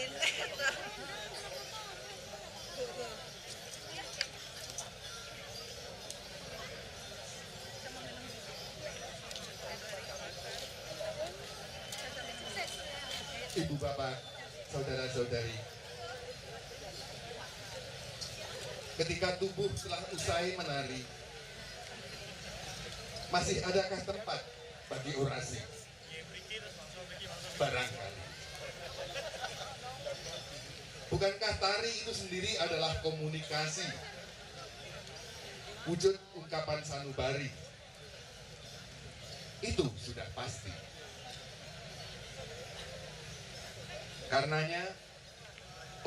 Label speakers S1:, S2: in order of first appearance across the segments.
S1: Ibu bapak, saudara-saudari, ketika tubuh telah usai menari, masih adakah tempat bagi orasi? Barangkali. Bukankah tari itu sendiri adalah komunikasi, wujud ungkapan sanubari? Itu sudah pasti. Karenanya,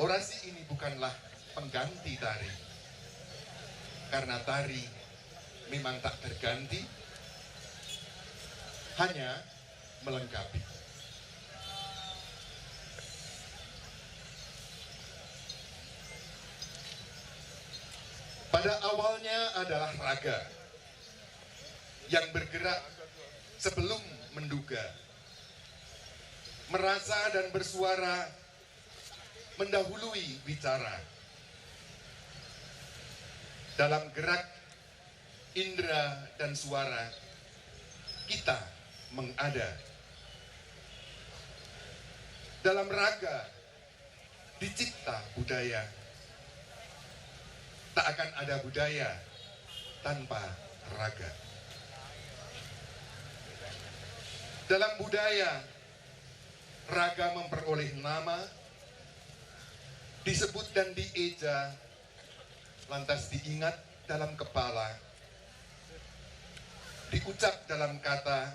S1: orasi ini bukanlah pengganti tari. Karena tari memang tak terganti, hanya melengkapi. Pada awalnya adalah raga yang bergerak sebelum menduga, merasa dan bersuara mendahului bicara. Dalam gerak indera dan suara, kita mengada. Dalam raga dicipta budaya. Tak akan ada budaya tanpa raga. Dalam budaya, raga memperoleh nama, disebut dan dieja, lantas diingat dalam kepala, diucap dalam kata,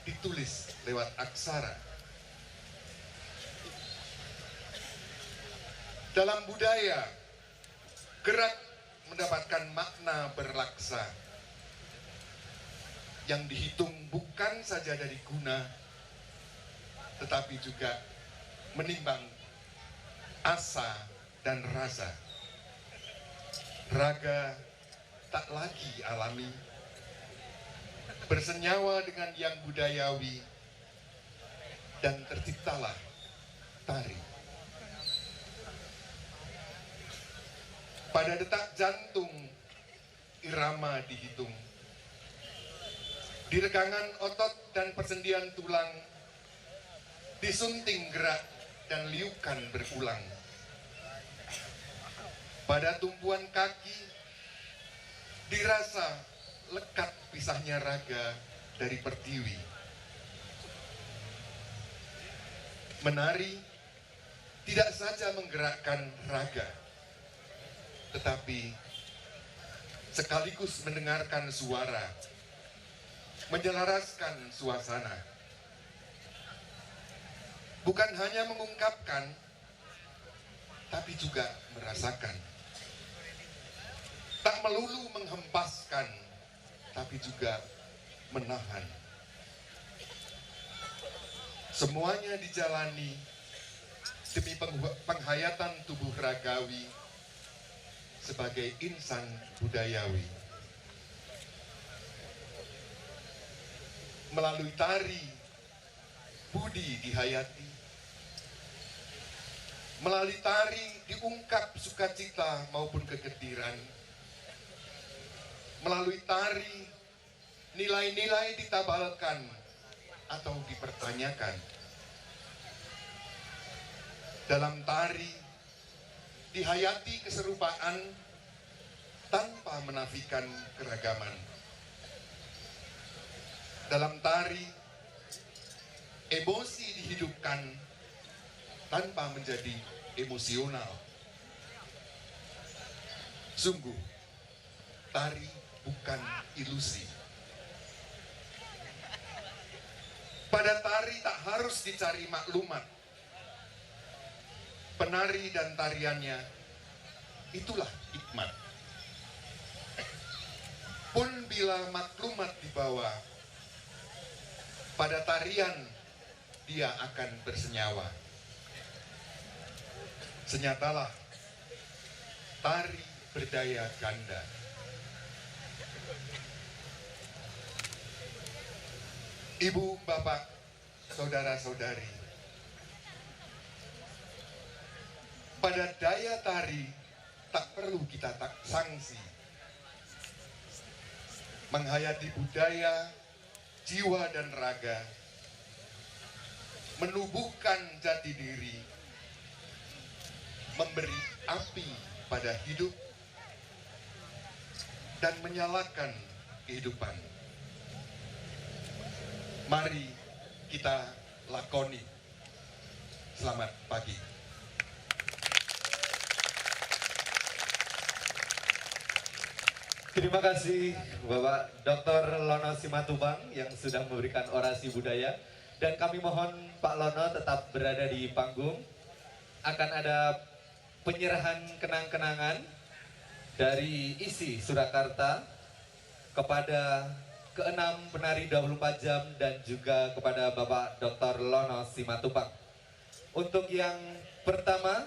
S1: ditulis lewat aksara. Dalam budaya, gerak mendapatkan makna berlaksa, yang dihitung bukan saja dari guna, tetapi juga menimbang asa dan rasa. Raga tak lagi alami, bersenyawa dengan yang budayawi, dan terciptalah tari. Pada detak jantung, irama dihitung. Di regangan otot dan persendian tulang, disunting gerak dan liukan berulang. Pada tumpuan kaki, dirasa lekat pisahnya raga dari pertiwi. Menari tidak saja menggerakkan raga, tetapi sekaligus mendengarkan suara, menyelaraskan suasana. Bukan hanya mengungkapkan, tapi juga merasakan. Tak melulu menghempaskan, tapi juga menahan. Semuanya dijalani demi penghayatan tubuh ragawi sebagai insan budayawi. Melalui tari, budi dihayati. Melalui tari diungkap sukacita maupun kegetiran. Melalui tari, nilai-nilai ditabalkan atau dipertanyakan. Dalam tari, dihayati keserupaan tanpa menafikan keragaman. Dalam tari, emosi dihidupkan tanpa menjadi emosional. Sungguh, tari bukan ilusi. Pada tari tak harus dicari maklumat. Penari dan tariannya, itulah hikmat. Pun bila maklumat dibawa, pada tarian dia akan bersenyawa. Senyatalah, tari berdaya ganda. Ibu, bapak, saudara-saudari, pada daya tari tak perlu kita sanksi. Menghayati budaya, jiwa dan raga, menubuhkan jati diri, memberi api pada hidup, dan menyalakan kehidupan. Mari kita lakoni. Selamat pagi.
S2: Terima kasih Bapak Dr. Lono Simatupang yang sudah memberikan orasi budaya. Dan kami mohon Pak Lono tetap berada di panggung. Akan ada penyerahan kenang-kenangan dari isi Surakarta kepada keenam penari 24 jam dan juga kepada Bapak Dr. Lono Simatupang. Untuk yang pertama,